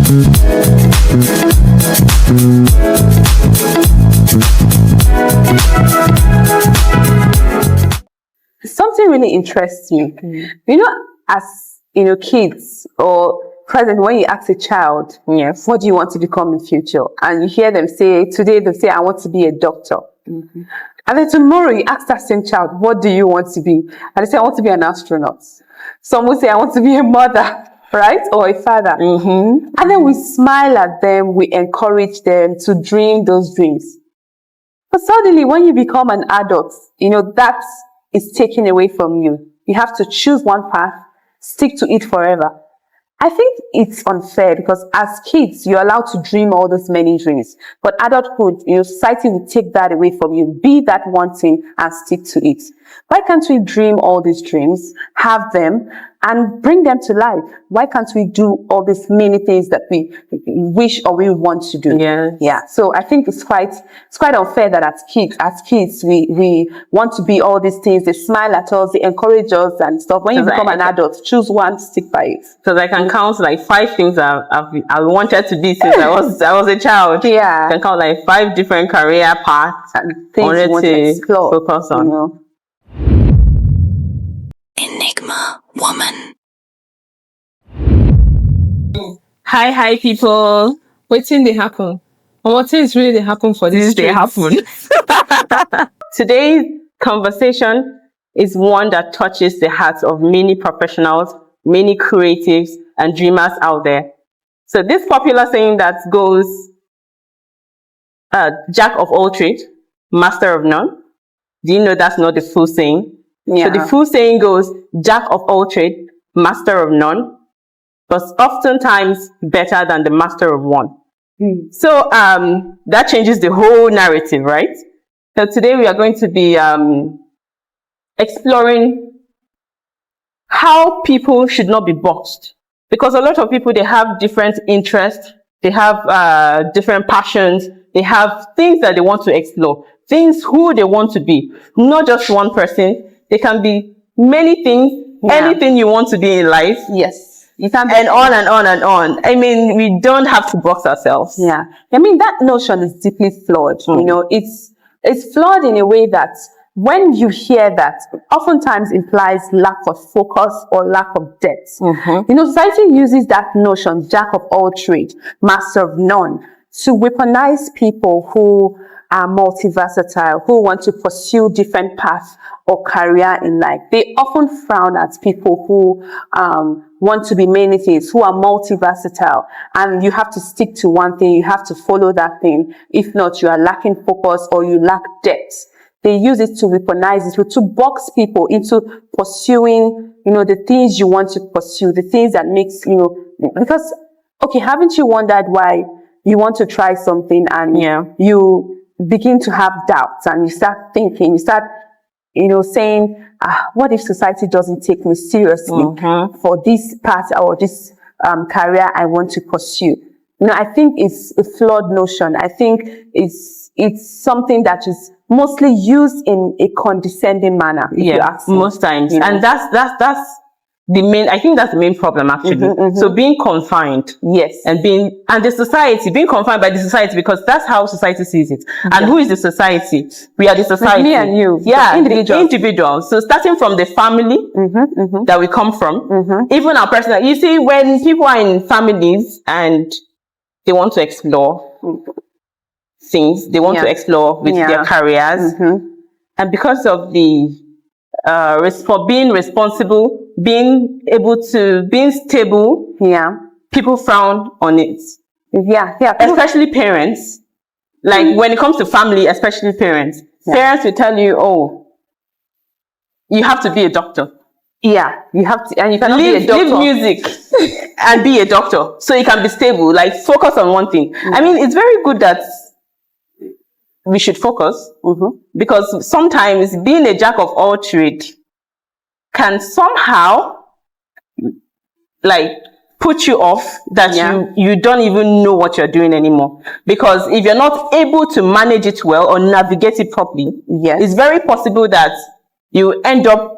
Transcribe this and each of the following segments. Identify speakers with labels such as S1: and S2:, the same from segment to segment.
S1: Something really interests me. You know, as kids or present, when you ask a child,
S2: Yes.
S1: what do you want to become in future? And you hear them say, today they say, I want to be a doctor. And then tomorrow you ask that same child, what do you want to be? And they say, I want to be an astronaut. Some will say, I want to be a mother, right? Or a father. And then we smile at them, we encourage them to dream those dreams. But suddenly when you become an adult, that is taken away from you. You have to choose one path, stick to it forever. I think it's unfair because as kids, you're allowed to dream all those many dreams. But adulthood, society will take that away from you. Be that one thing and stick to it. Why can't we dream all these dreams, have them, and bring them to life? Why can't we do all these many things that we wish or we want to do? Yeah. So I think it's quite unfair that as kids, we want to be all these things. They smile at us, they encourage us and stuff. When you become an adult, choose one, stick by it.
S2: Because I can count like 5 things I wanted to be since I was a child.
S1: Yeah.
S2: I can count like 5 different career paths
S1: and things
S2: I
S1: you want
S2: wanted
S1: to
S2: to
S1: explore,
S2: focus on.
S3: Enigma Woman.
S2: Hi people.
S4: Waiting they happen. And what things really they happen for this
S2: They happen. Today's conversation is one that touches the hearts of many professionals, many creatives and dreamers out there. So this popular saying that goes, jack of all trades, master of none. Do you know that's not the full saying?
S1: Yeah.
S2: So the full saying goes, jack of all trades, master of none, but oftentimes better than the master of one. So that changes the whole narrative, right? So today we are going to be exploring how people should not be boxed. Because a lot of people, they have different interests, they have different passions, they have things that they want to explore, things who they want to be, not just one person. They can be many things, anything you want to be in life.
S1: Yes. You can
S2: and on and on and on. I mean, we don't have to box ourselves.
S1: Yeah. I mean, that notion is deeply flawed. It's flawed in a way that when you hear that, oftentimes implies lack of focus or lack of depth. Society uses that notion, jack of all trades, master of none, to weaponize people who are multiversatile, who want to pursue different paths or career in life. They often frown at people who want to be many things, who are multiversatile, and you have to stick to one thing, you have to follow that thing. If not, you are lacking focus or you lack depth. They use it to weaponize it, to box people into pursuing, the things you want to pursue, the things that makes, because, okay, haven't you wondered why you want to try something and you begin to have doubts and you start thinking, you start, saying, what if society doesn't take me seriously for this path or this career I want to pursue? I think it's a flawed notion. I think it's something that is mostly used in a condescending manner. If you ask me.
S2: Most times. And that's the main, I think that's the main problem actually. So being confined.
S1: Yes.
S2: And being confined by the society, because that's how society sees it. And who is the society? We are the society.
S1: Me and you.
S2: Yeah. Individuals. So starting from the family that we come from, even our personal, you see, when people are in families and they want to explore things, they want to explore with their careers. And because of the, for being responsible, being stable, people frown on it. Especially parents. Like when it comes to family, especially parents. Parents will tell you, oh, you have to be a doctor.
S1: Yeah, you have to, and you cannot be a doctor.
S2: Leave music and be a doctor so you can be stable. Like focus on one thing. I mean, it's very good that we should focus because sometimes being a jack of all trades can somehow like put you off that you don't even know what you're doing anymore. Because if you're not able to manage it well or navigate it properly, it's very possible that you end up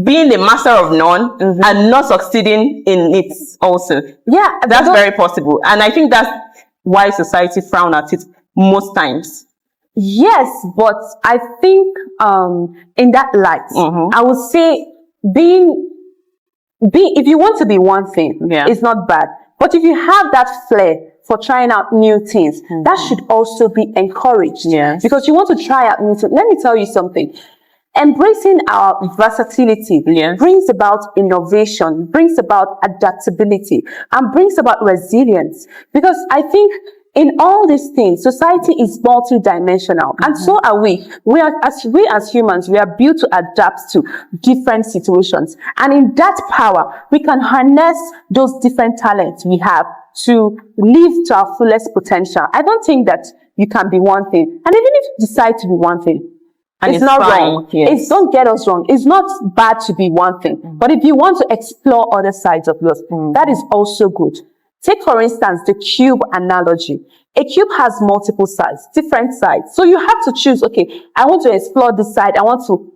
S2: being the master of none and not succeeding in it also.
S1: Yeah,
S2: That's very possible. And I think that's why society frown at it most times.
S1: Yes, but I think in that light, I would say if you want to be one thing, it's not bad. But if you have that flair for trying out new things, that should also be encouraged.
S2: Yes.
S1: Because you want to try out new things. Let me tell you something. Embracing our versatility brings about innovation, brings about adaptability, and brings about resilience. Because I think in all these things, society is multidimensional, and so are we. We as humans, we are built to adapt to different situations. And in that power, we can harness those different talents we have to live to our fullest potential. I don't think that you can be one thing. And even if you decide to be one thing, and it's not
S2: fine,
S1: wrong.
S2: yes.
S1: Don't get us wrong. It's not bad to be one thing. But if you want to explore other sides of yours, that is also good. Take, for instance, the cube analogy. A cube has multiple sides, different sides. So you have to choose, okay, I want to explore this side. I want to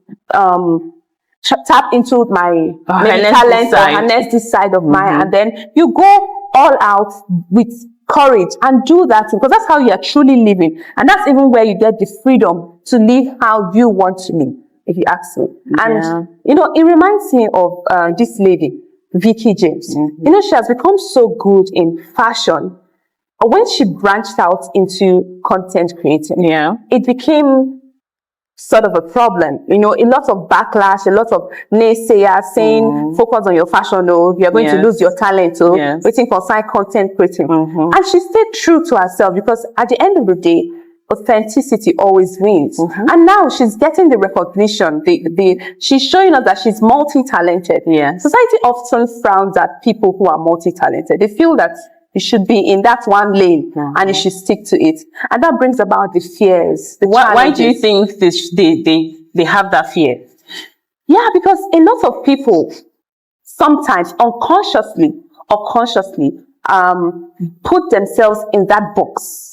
S1: tap into my talent or harness this side of mine. And then you go all out with courage and do that, because that's how you are truly living. And that's even where you get the freedom to live how you want to live, if you ask me. And, you know, it reminds me of this lady, Vicky James. You know, she has become so good in fashion. When she branched out into content creating, it became sort of a problem. You know, a lot of backlash, a lot of naysayers saying, focus on your fashion, or you're going to lose your talent, or waiting for side content creating. And she stayed true to herself, because at the end of the day, authenticity always wins. And now she's getting the recognition. She's showing us that she's multi-talented. Society often frowns at people who are multi-talented. They feel that you should be in that one lane and you should stick to it. And that brings about the fears.
S2: Why do you think they have that fear?
S1: Yeah, because a lot of people sometimes unconsciously or consciously put themselves in that box.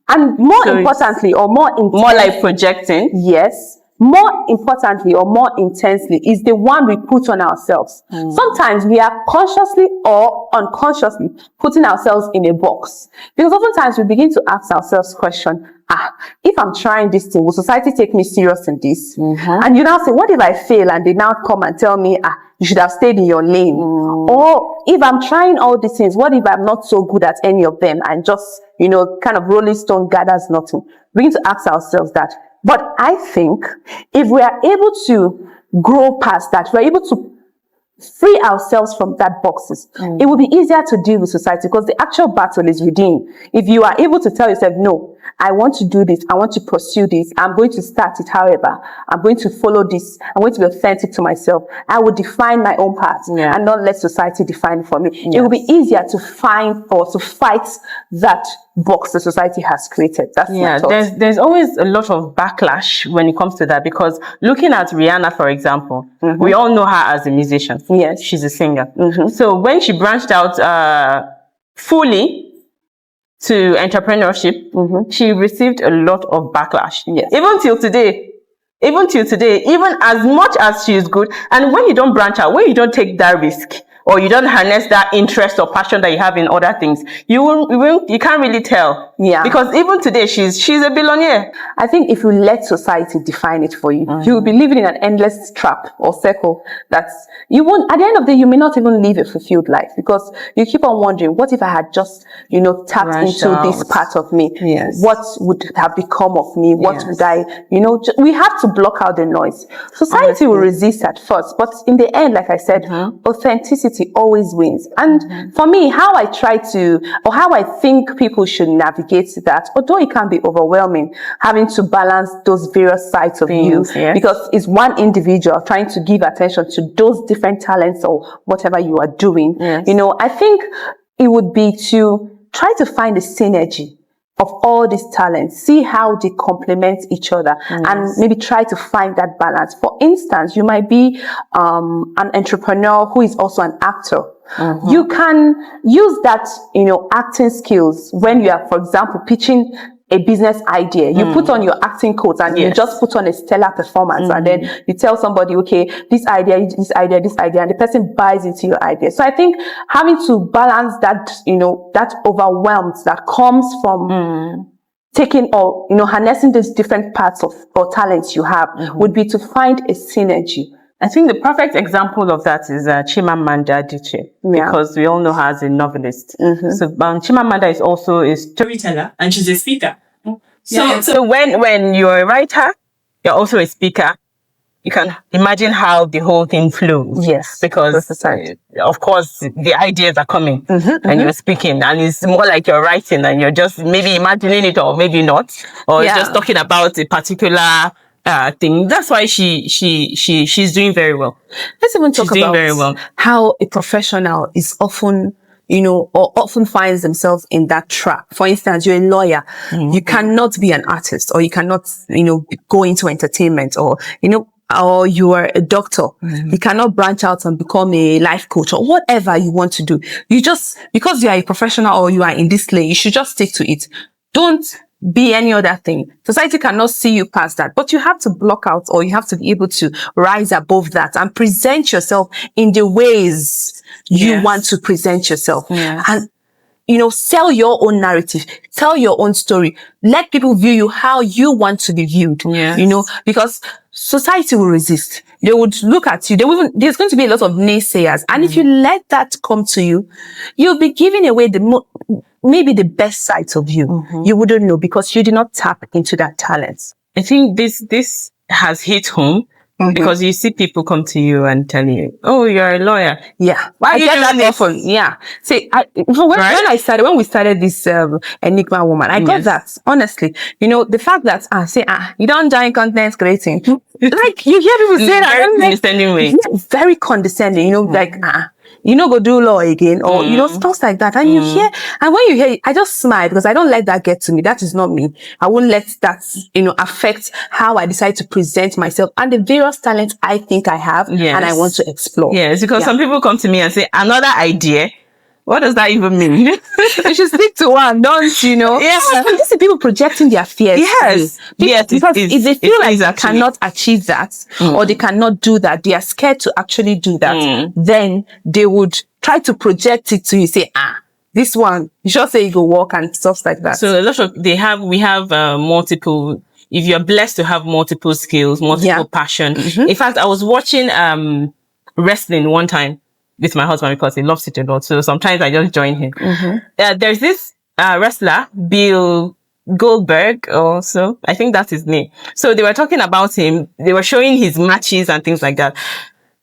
S1: And more importantly, or more
S2: like projecting.
S1: Yes. More importantly or more intensely is the one we put on ourselves. Sometimes we are consciously or unconsciously putting ourselves in a box. Because oftentimes we begin to ask ourselves question, if I'm trying this thing, will society take me serious in this? And you now say, what if I fail? And they now come and tell me, you should have stayed in your lane. Or if I'm trying all these things, what if I'm not so good at any of them and just, you know, kind of rolling stone gathers nothing? We need to ask ourselves that. But I think if we are able to grow past that, we're able to free ourselves from that boxes, it will be easier to deal with society, because the actual battle is within. If you are able to tell yourself, no, I want to do this, I want to pursue this, I'm going to start it however, I'm going to follow this, I'm going to be authentic to myself, I will define my own path and not let society define it for me. It will be easier to find or to fight that box the society has created. That's my thought.
S2: There's always a lot of backlash when it comes to that, because looking at Rihanna, for example, we all know her as a musician.
S1: Yes,
S2: she's a singer. So when she branched out fully to entrepreneurship, she received a lot of backlash. Even till today, even as much as she is good, and when you don't branch out, when you don't take that risk, or you don't harness that interest or passion that you have in other things, you can't really tell. Because even today, she's a billionaire.
S1: I think if you let society define it for you, you will be living in an endless trap or circle that's, you won't, at the end of the day, you may not even live a fulfilled life, because you keep on wondering, what if I had just, you know, tapped into this part of me? What would have become of me? What would I, you know, we have to block out the noise. Society will resist at first, but in the end, like I said, authenticity always wins. And for me, how I try to, or how I think people should navigate that, although it can be overwhelming, having to balance those various sides of you, because it's one individual trying to give attention to those different talents or whatever you are doing. You know, I think it would be to try to find the synergy of all these talents, see how they complement each other, and maybe try to find that balance. For instance, you might be an entrepreneur who is also an actor. You can use that, you know, acting skills when you are, for example, pitching a business idea. You put on your acting coat and you just put on a stellar performance, and then you tell somebody, okay, this idea, and the person buys into your idea. So I think having to balance that, that overwhelmed that comes from taking or, harnessing these different parts of or talents you have would be to find a synergy.
S2: I think the perfect example of that is Chimamanda Adichie, because we all know her as a novelist. So Chimamanda is also a storyteller and she's a speaker. So when you're a writer, you're also a speaker. You can imagine how the whole thing flows.
S1: Yes,
S2: because of course the ideas are coming and you're speaking, and it's more like you're writing and you're just maybe imagining it or maybe not, or it's just talking about a particular thing. That's why she's doing very well.
S1: Let's even talk about how a professional is often, or often finds themselves in that trap. For instance, you're a lawyer. You cannot be an artist, or you cannot, go into entertainment, or, or you are a doctor. You cannot branch out and become a life coach or whatever you want to do. You just, because you are a professional or you are in this lane, you should just stick to it. Don't be any other thing. Society cannot see you past that, but you have to block out, or you have to be able to rise above that and present yourself in the ways you want to present yourself. And, sell your own narrative, tell your own story. Let people view you how you want to be viewed, because society will resist. They would look at you. There's going to be a lot of naysayers. And if you let that come to you, you'll be giving away maybe the best sides of you. You wouldn't know, because you did not tap into that talent.
S2: I think this has hit home, because you see people come to you and tell you, oh, you're a lawyer.
S1: Yeah.
S2: Why are you doing this?
S1: Often? Yeah. See, when we started this Enigma Woman, I got that, honestly. The fact that, you don't join content creating. Like, you hear people say that.
S2: Very condescending way.
S1: Yeah, very condescending, like, go do law again, or, stuff like that. And you hear, and when you hear it, I just smile, because I don't let that get to me. That is not me. I won't let that, affect how I decide to present myself and the various talents I think I have and I want to explore.
S2: Yes, because some people come to me and say, another idea. What does that even mean?
S1: You should stick to one, don't you know?
S2: Yeah.
S1: These are people projecting their fears.
S2: Yes.
S1: Because if they feel like they cannot achieve that, or they cannot do that, they are scared to actually do that, then they would try to project it to you, say, this one, you should say you go walk and stuff like that.
S2: So a lot of, we have multiple, if you're blessed to have multiple skills, multiple passion. In fact, I was watching wrestling one time with my husband, because he loves it a lot. So sometimes I just join him. There's this wrestler, Bill Goldberg, or so. I think that's his name. So they were talking about him. They were showing his matches and things like that.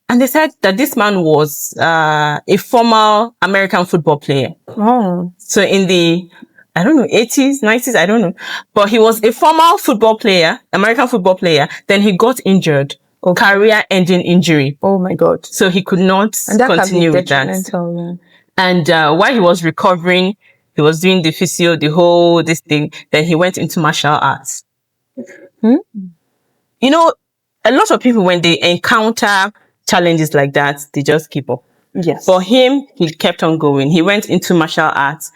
S2: And they said that this man was a former American football player.
S1: Oh.
S2: So in the, 80s, 90s, I don't know. But he was a former football player, American football player. Then he got injured. Career-ending injury.
S1: Oh my God.
S2: So he could not continue with that. And while he was recovering, he was doing the physio, this thing. Then he went into martial arts. A lot of people, when they encounter challenges like that, they just give up.
S1: Yes.
S2: For him, he kept on going. He went into martial arts.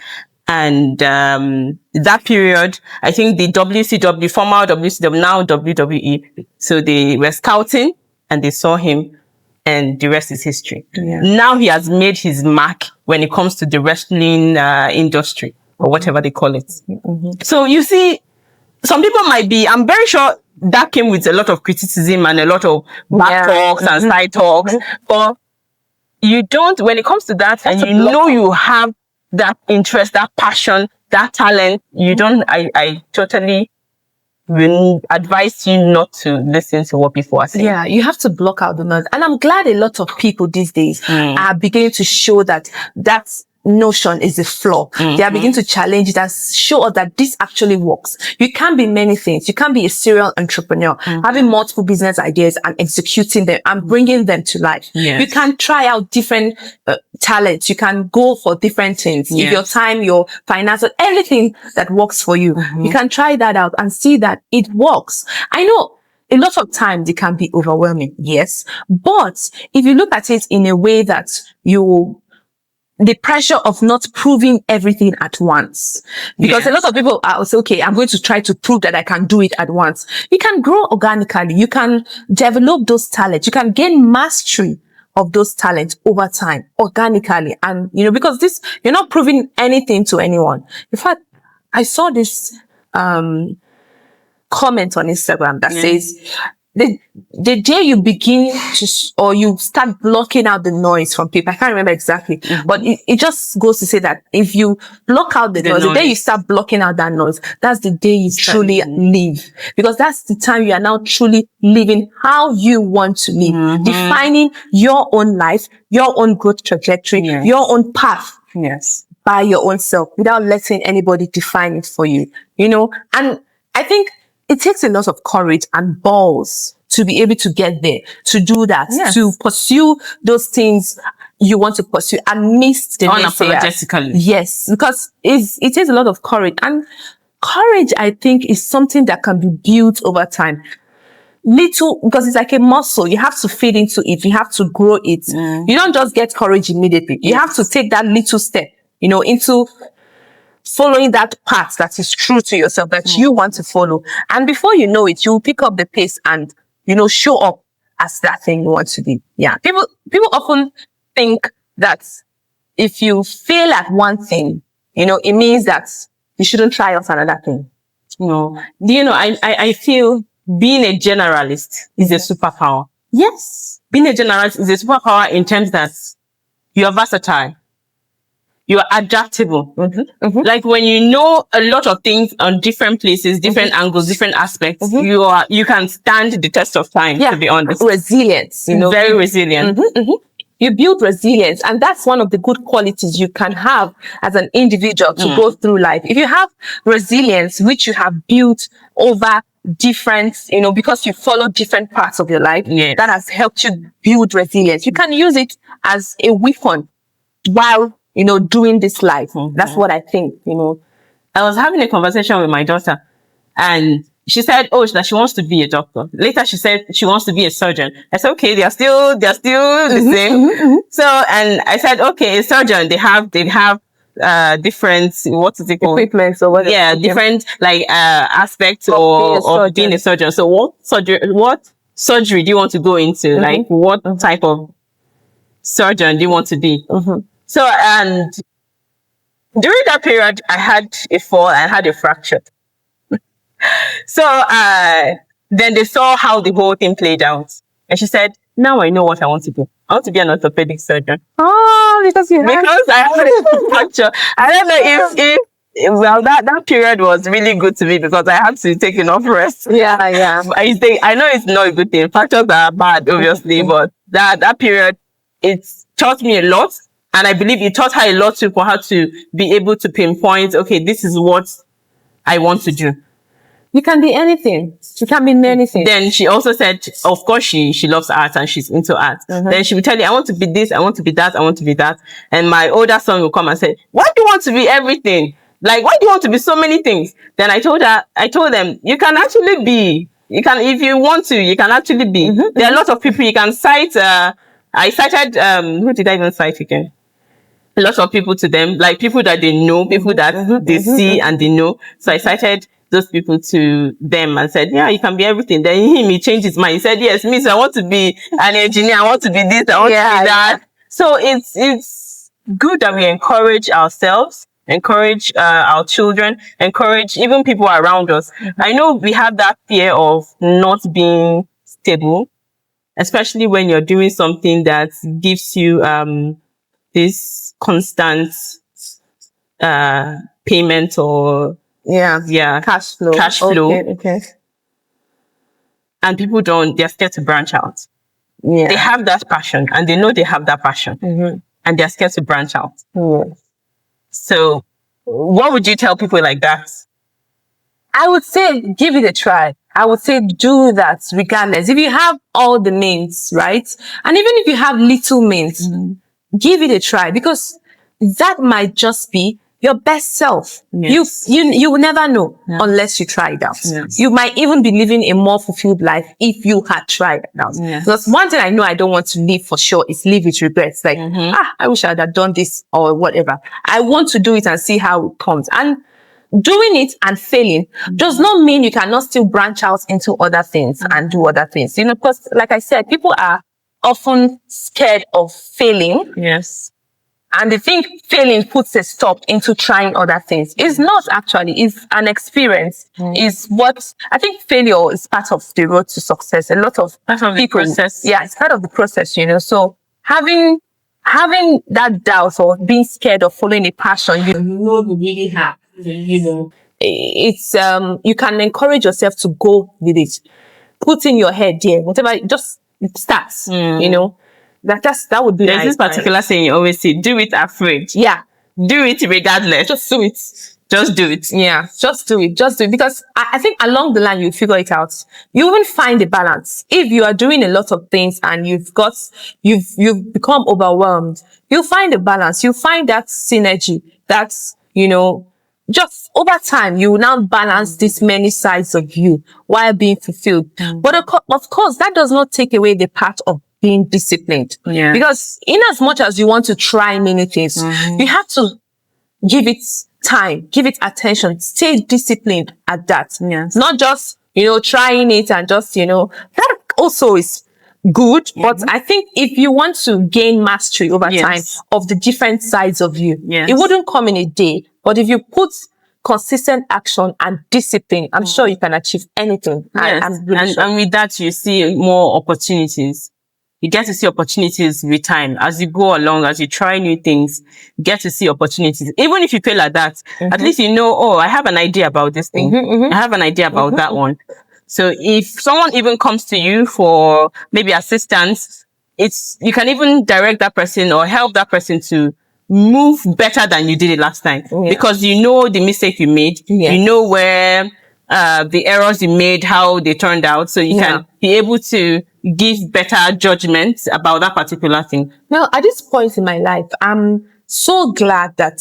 S2: And that period, I think the WCW, former WCW, now WWE, so they were scouting and they saw him, and the rest is history. Now he has made his mark when it comes to the wrestling industry, or whatever they call it. So you see, some people might be, I'm very sure that came with a lot of criticism and a lot of back talks and side talks, but you don't, when it comes to that, and you know you have that interest, that passion, that talent, you don't, I totally will advise you not to listen to what people are saying.
S1: Yeah, you have to block out the noise. And I'm glad a lot of people these days are beginning to show that that's notion is a flaw. They are beginning to challenge that, show us that this actually works. You can't be many things. You can't be a serial entrepreneur, having multiple business ideas and executing them and bringing them to life. You can try out different talents. You can go for different things. If your time, your finances, everything that works for you, you can try that out and see that it works. I know a lot of times it can be overwhelming. Yes. But if you look at it in a way that you the pressure of not proving everything at once. Because a lot of people are say, okay, I'm going to try to prove that I can do it at once. You can grow organically. You can develop those talents. You can gain mastery of those talents over time, organically. And, because you're not proving anything to anyone. In fact, I saw this, comment on Instagram that says, the day you begin or you start blocking out the noise from people, I can't remember exactly, but it just goes to say that if you block out the noise, the day you start blocking out that noise, that's the day you truly live. Because that's the time you are now truly living how you want to live, defining your own life, your own growth trajectory, your own path.
S2: Yes.
S1: By your own self, without letting anybody define it for you, and I think it takes a lot of courage and balls to be able to get there, to do that, to pursue those things you want to pursue amidst the
S2: unapologetically.
S1: Yes, because it takes a lot of courage, and courage, I think, is something that can be built over time. Because it's like a muscle. You have to feed into it. You have to grow it. You don't just get courage immediately. You have to take that little step, into following that path that is true to yourself, that you want to follow. And before you know it, you'll pick up the pace and, show up as that thing you want to be. Yeah. People often think that if you fail at one thing, it means that you shouldn't try out another thing.
S2: No. I feel being a generalist is a superpower.
S1: Yes.
S2: Being a generalist is a superpower in terms that you are versatile. You are adaptable. Like when you know a lot of things on different places, different angles, different aspects, you can stand the test of time, to be honest.
S1: Resilience.
S2: Very resilient.
S1: You build resilience, and that's one of the good qualities you can have as an individual to go through life. If you have resilience, which you have built over different, because you follow different parts of your life, that has helped you build resilience. You can use it as a weapon while doing this life. That's what I think,
S2: I was having a conversation with my daughter, and she said, that she wants to be a doctor. Later, she said she wants to be a surgeon. I said, okay, they're still the same. So, and I said, okay, a surgeon, they have, different, what is it called?
S1: Equipment or whatever.
S2: Yeah, different, aspects of being a surgeon. So what surgery do you want to go into? Like, what type of surgeon do you want to be? So, and during that period, I had a fall and had a fracture. So, then they saw how the whole thing played out. And she said, now I know what I want to do. I want to be an orthopedic surgeon.
S1: Because I
S2: had a fracture. I don't know if that period was really good to me because I had to take enough rest.
S1: Yeah.
S2: I know it's not a good thing. Fractures are bad, obviously, but that period, it taught me a lot. And I believe it taught her a lot for her to be able to pinpoint, okay, this is what I want to do.
S1: You can be anything. You can be anything.
S2: Then she also said, of course, she loves art and she's into art. Then she would tell you, I want to be this, I want to be that, I want to be that. And my older son will come and say, why do you want to be everything? Like, why do you want to be so many things? Then I told them, you can actually be. You can, if you want to, you can actually be. There are a lot of people you can cite. I cited, who did I even cite again? A lot of people to them, like people that they know, people that they see and they know. So I cited those people to them and said, yeah, you can be everything. Then he changed his mind. He said, yes, miss, I want to be an engineer. I want to be this. I want to be that. Yeah. So it's good that we encourage ourselves, encourage our children, encourage even people around us. I know we have that fear of not being stable, especially when you're doing something that gives you this constant payment or cash flow.
S1: Okay.
S2: And people they're scared to branch out. Yeah. They have that passion and they know they have that passion and they're scared to branch out. So what would you tell people like that?
S1: I would say, give it a try. I would say do that regardless. If you have all the means, right? And even if you have little means, give it a try because that might just be your best self.
S2: Yes.
S1: You will never know unless you try it out.
S2: Yes.
S1: You might even be living a more fulfilled life if you had tried it out.
S2: Yes.
S1: Because one thing I know I don't want to live for sure is live with regrets. Like, I wish I'd have done this or whatever. I want to do it and see how it comes. And doing it and failing does not mean you cannot still branch out into other things and do other things. You know, because like I said, people are often scared of failing.
S2: Yes.
S1: And they think failing puts a stop into trying other things. It's not actually. It's an experience. It's what I think failure is part of the road to success. A lot of people,
S2: process.
S1: yeah, it's part of the process, you know. So having that doubt or being scared of following a passion, you know, you really have, you know, it's you can encourage yourself to go with it. Put in your head, whatever, just start, you know. That would be
S2: There's
S1: nice.
S2: this particular saying you always say, do it afraid.
S1: Yeah.
S2: Do it regardless.
S1: Just do it.
S2: Just do it.
S1: Yeah. Just do it. Just do it. Because I think along the line, you figure it out. You even find a balance. If you are doing a lot of things and you've become overwhelmed, you'll find a balance. You'll find that synergy. That's, you know, just over time, you will now balance these many sides of you while being fulfilled. But of course, that does not take away the part of being disciplined.
S2: Yeah.
S1: Because in as much as you want to try many things, you have to give it time, give it attention, stay disciplined at that.
S2: Yes.
S1: Not just, you know, trying it and just, you know, that also is good. But I think if you want to gain mastery over time of the different sides of you, it wouldn't come in a day. But if you put consistent action and discipline, I'm sure you can achieve anything.
S2: Yes. And with that, you see more opportunities. You get to see opportunities with time. As you go along, as you try new things, you get to see opportunities. Even if you fail at that, at least you know, oh, I have an idea about this thing. I have an idea about that one. So if someone even comes to you for maybe assistance, you can even direct that person or help that person to move better than you did it last time. Because you know the mistake you made. You know where the errors you made, how they turned out. So you can be able to give better judgments about that particular thing.
S1: Now, at this point in my life, I'm so glad that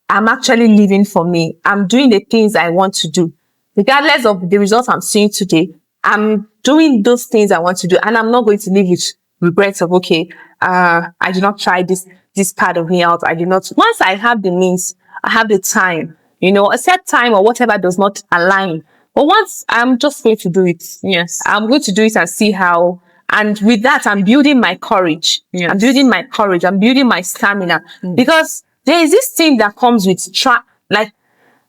S1: I'm actually living for me. I'm doing the things I want to do. Regardless of the results I'm seeing today, I'm doing those things I want to do. And I'm not going to live with regrets of, okay, I did not try this part of me out. I did not. Once I have the means, I have the time, you know, a set time or whatever does not align. But once I'm just going to do it.
S2: Yes.
S1: I'm going to do it and see how. And with that, I'm building my courage. I'm building my courage. I'm building my stamina. Because there is this thing that comes with like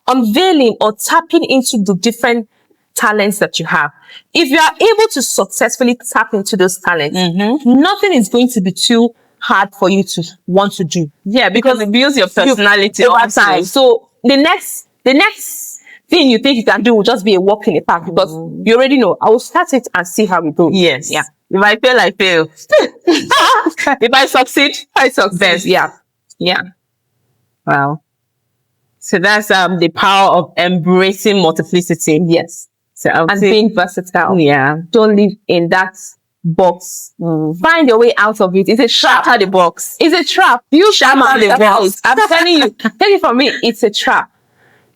S1: unveiling or tapping into the different talents that you have. If you are able to successfully tap into those talents, nothing is going to be too hard for you to want to do.
S2: Yeah, because it builds your personality
S1: over time. So the next thing you think you can do will just be a walk in the park because you already know, I will start it and see how it goes.
S2: Yes.
S1: Yeah.
S2: If I fail, I fail. If I succeed, I succeed.
S1: Best. Yeah. Yeah.
S2: Wow. So that's the power of embracing multiplicity.
S1: Yes.
S2: So
S1: and being versatile.
S2: Yeah.
S1: Don't live in that box. Find your way out of it. It's a trap.
S2: Shatter the box.
S1: It's a trap. You
S2: shatter the box.
S1: I'm telling you. Take it from me. It's a trap.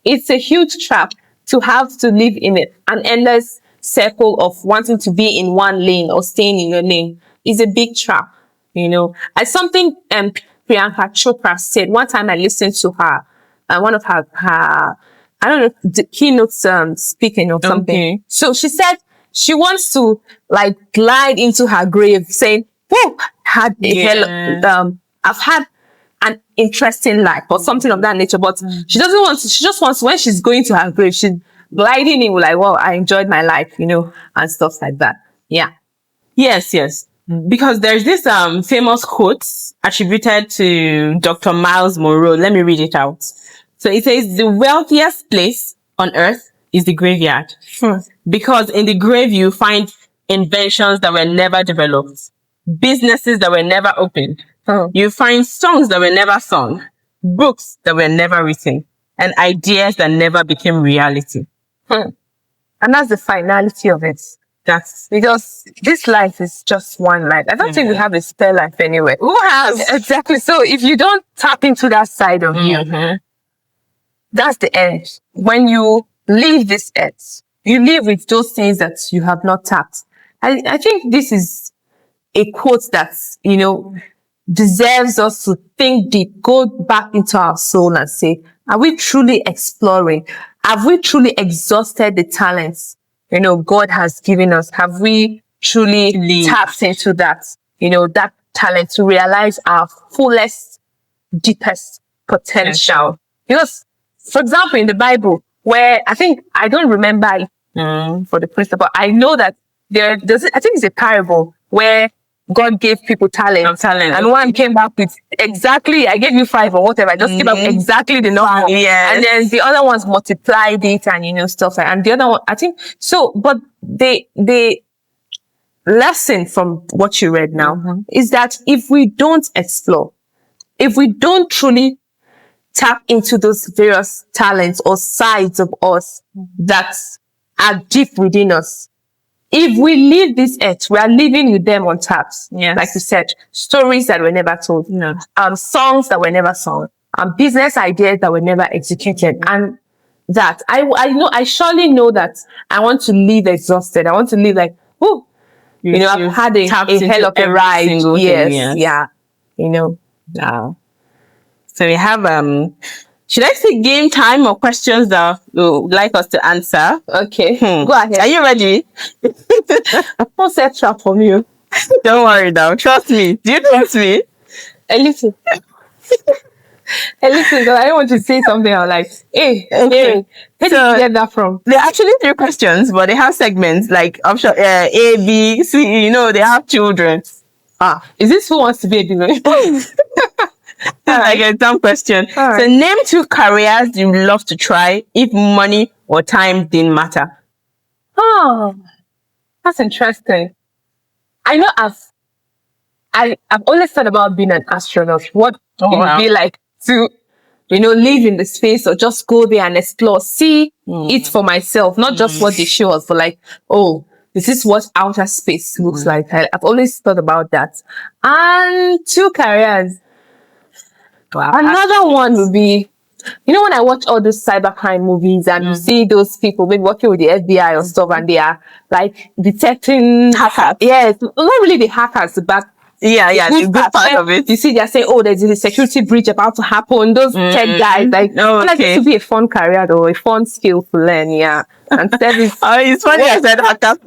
S1: It's a huge trap to have to live in an endless circle of wanting to be in one lane or staying in your lane. It's a big trap, you know. As something Priyanka Chopra said one time, I listened to her, one of her I don't know, the keynote speaking or something.
S2: Okay.
S1: So she said she wants to like glide into her grave, saying, "Whoa, I've had an interesting life," or something of that nature. But she doesn't want to. She just wants, when she's going to her grave, she's gliding in like, "Well, I enjoyed my life," you know, and stuff like that. Yeah.
S2: Yes. Because there's this famous quote attributed to Dr. Miles Monroe. Let me read it out. So it says, "The wealthiest place on earth is the graveyard. Because in the grave you find inventions that were never developed, businesses that were never opened. You find songs that were never sung, books that were never written, and ideas that never became reality."
S1: And that's the finality of it.
S2: That's
S1: because this life is just one life. I don't think we have a spare life anyway.
S2: Who has?
S1: Exactly. So if you don't tap into that side of you, that's the end. When you leave this earth, you live with those things that you have not tapped. I think this is a quote that, deserves us to think deep, go back into our soul and say, are we truly exploring? Have we truly exhausted the talents, God has given us? Have we truly tapped into that, that talent to realize our fullest, deepest potential? Because, for example, in the Bible, where I don't remember for the principle, I know that I think it's a parable where God gave people talent. And one came back with exactly, I gave you 5 or whatever. I just came up with exactly the number.
S2: Yes.
S1: And then the other ones multiplied it and, stuff like that. And the other one, I think, so, but the lesson from what you read now is that if we don't explore, if we don't truly tap into those various talents or sides of us that are deep within us, if we leave this earth, we are living with them untapped.
S2: Yes.
S1: Like you said, stories that were never told, songs that were never sung, business ideas that were never executed. And that I surely know that I want to live exhausted. I want to live like, I've had a hell of a ride. Yes. Yeah.
S2: Wow. So we have, should I say game time or questions that you would like us to answer?
S1: Okay. Go ahead.
S2: Are you ready?
S1: Don't set trap for you.
S2: Don't worry now. Trust me. Do you trust me?
S1: A little. Because I don't want to say something. I'm like, hey, where did you get that from?
S2: There are actually 3 questions, but they have segments like option A, B, C. They have children.
S1: Is this Who Wants to Be a Billionaire?
S2: I get some question.
S1: Right.
S2: So name 2 careers you love to try if money or time didn't matter.
S1: Oh, that's interesting. I know I've always thought about being an astronaut. What it would be like to, live in the space or just go there and explore, see it for myself, not just what they show us, but like, this is what outer space looks like. I've always thought about that. And 2 careers. Wow. Another one would be, when I watch all those cybercrime movies and you see those people maybe working with the FBI or stuff and they are like detecting hackers. Yes, not really the hackers, but
S2: the good part of it.
S1: You see, they're saying, there's a security breach about to happen. Those tech guys, like, this would be a fun career or a fun skill to learn, And service.
S2: It's funny I said hacker.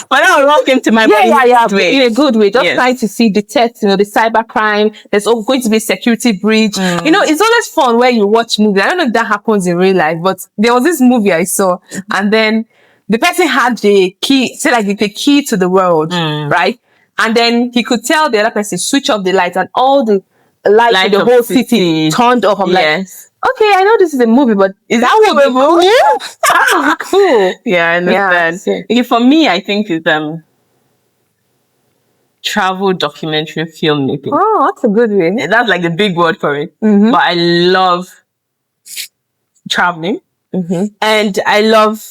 S2: But that one came to my mind
S1: in a good way. Just trying to detect, the cybercrime. There's going to be a security breach. It's always fun when you watch movies. I don't know if that happens in real life, but there was this movie I saw, and then the person had the key, the key to the world, right? And then he could tell the other person, switch off the lights, and all the lights in the whole city turned off. I'm like, okay, I know this is a movie, but
S2: is that would be cool?
S1: That would be cool.
S2: Yeah, I understand. Okay, for me, I think it's travel documentary filmmaking.
S1: Oh, that's a good way.
S2: That's like the big word for it. But I love traveling, and I love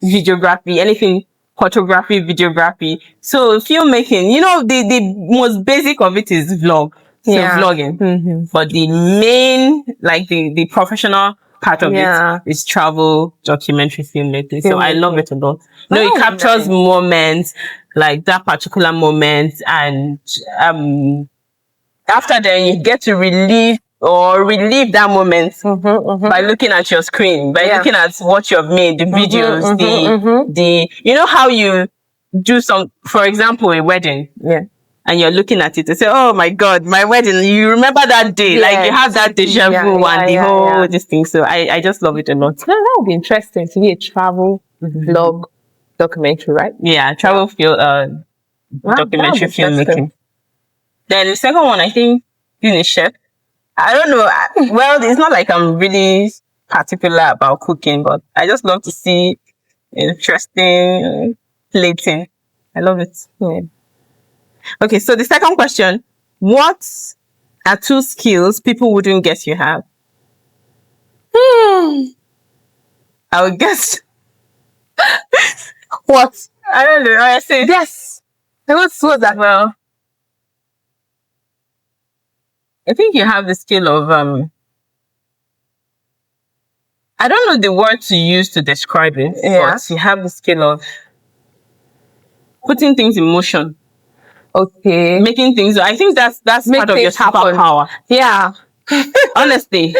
S2: videography. Anything photography, videography. So filmmaking, the most basic of it is vlog. So vlogging. But the main, like the professional part of it is travel documentary filmmaking. So I love it a lot. It captures moments, like that particular moment, and after then you get to relive that moment by looking at your screen, by looking at what you've made, the videos, the how you do for example, a wedding. Yeah. And you're looking at it and say, oh my God, my wedding, you remember that day. Like you have that deja vu and the whole this thing. So I just love it a lot.
S1: That would be interesting to be a travel vlog documentary, right?
S2: Yeah, travel documentary filmmaking. Then the second one, I think, being a chef. I don't know. Well, it's not like I'm really particular about cooking, but I just love to see interesting plating. I love it. Yeah. Okay, so the second question, what are 2 skills people wouldn't guess you have? I would guess.
S1: What?
S2: I don't know. I say
S1: yes. I was that.
S2: Well, I think you have the skill of I don't know the word to use to describe it, but you have the skill of putting things in motion.
S1: Okay.
S2: Making things. I think that's
S1: Make
S2: part of your
S1: things happen.
S2: superpower.
S1: Yeah.
S2: Honestly.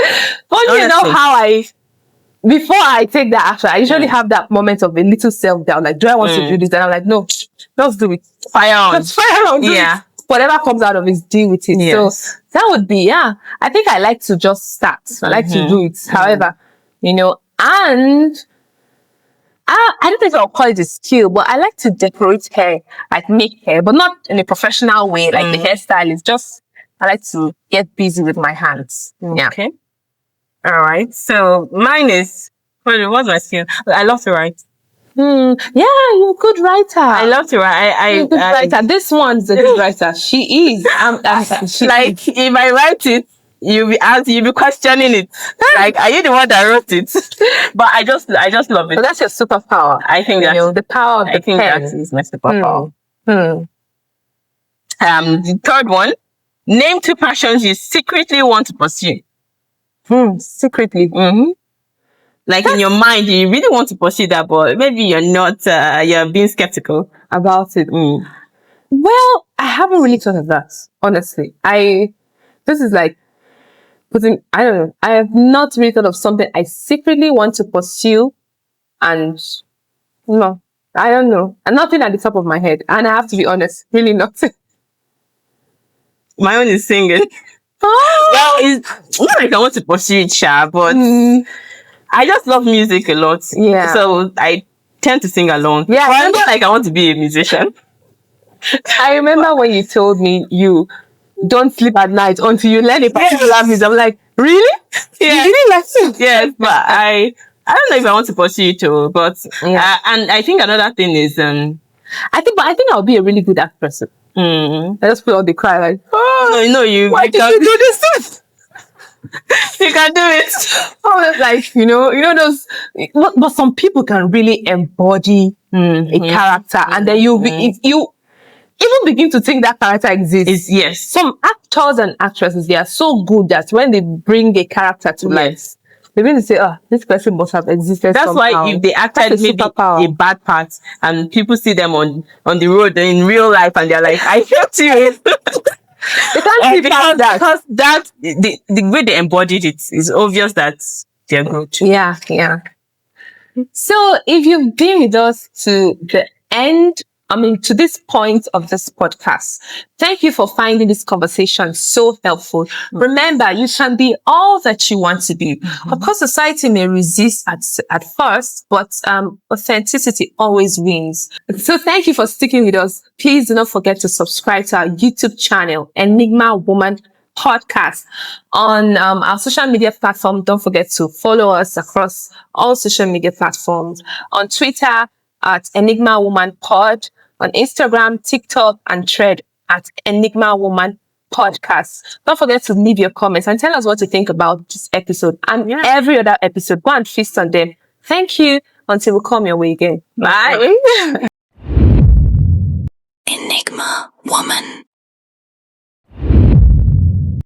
S1: Funny enough, before I take that action, I usually have that moment of a little self-doubt. Like, do I want to do this? And I'm like, no, let's do it.
S2: Fire on.
S1: Let's fire on. Do it. Whatever comes out of it, deal with it.
S2: Yes.
S1: So that would be, I think I like to just start. I like to do it. However, and I don't think I'll call it a skill, but I like to decorate hair, like make hair, but not in a professional way, like the hairstylist. Just, I like to get busy with my hands. Yeah.
S2: Okay. All right. So mine is, what's my skill? I love to write.
S1: Yeah, you're a good writer.
S2: I love to write.
S1: You're a good writer. This one's a good writer. She is.
S2: If I write it, you'll be questioning it. Like, are you the one that wrote it? But I just love it.
S1: So that's your superpower.
S2: I think that's
S1: the power of the pen.
S2: that is my superpower. The third one, name 2 passions you secretly want to pursue.
S1: Secretly.
S2: Like in your mind, you really want to pursue that, but maybe you're not, you're being skeptical
S1: about it. Well, I haven't really thought of that, honestly. This is like I don't know. I have not really thought of something I secretly want to pursue, and no, I don't know. And nothing at the top of my head. And I have to be honest, really nothing.
S2: My own is singing. Well, it's not like I want to pursue it, but I just love music a lot.
S1: Yeah.
S2: So I tend to sing along.
S1: Yeah.
S2: But I'm not like I want to be a musician.
S1: I remember when you told me you don't sleep at night until you learn a particular music. I'm like, really?
S2: Yeah.
S1: You really like it?
S2: Yes, but I don't know if I want to pursue it too. But and I think another thing is
S1: I think I'll be a really good actress. I just feel all the cry like,
S2: why did you do this? You can do it.
S1: Oh, like, those, but some people can really embody a character, and then you even begin to think that character exists.
S2: Yes.
S1: Some actors and actresses, they are so good that when they bring a character to life, they begin to say, this person must have existed.
S2: That's
S1: somehow.
S2: why if they acted maybe a bad part and people see them on the road in real life and they're like, I hate you.
S1: They can't see
S2: because the way they embodied it is obvious that they're good.
S1: Yeah. So if you've been with us to the end, to this point of this podcast, thank you for finding this conversation so helpful. Remember, you can be all that you want to be. Of course, society may resist at first, but authenticity always wins. So thank you for sticking with us. Please do not forget to subscribe to our YouTube channel, Enigma Woman Podcast, on our social media platform. Don't forget to follow us across all social media platforms. On Twitter at Enigma Woman Pod, on Instagram, TikTok, and Thread at Enigma Woman Podcast. Don't forget to leave your comments and tell us what you think about this episode and every other episode. Go and feast on them. Thank you. Until we come your way again. Bye.
S3: Enigma Woman.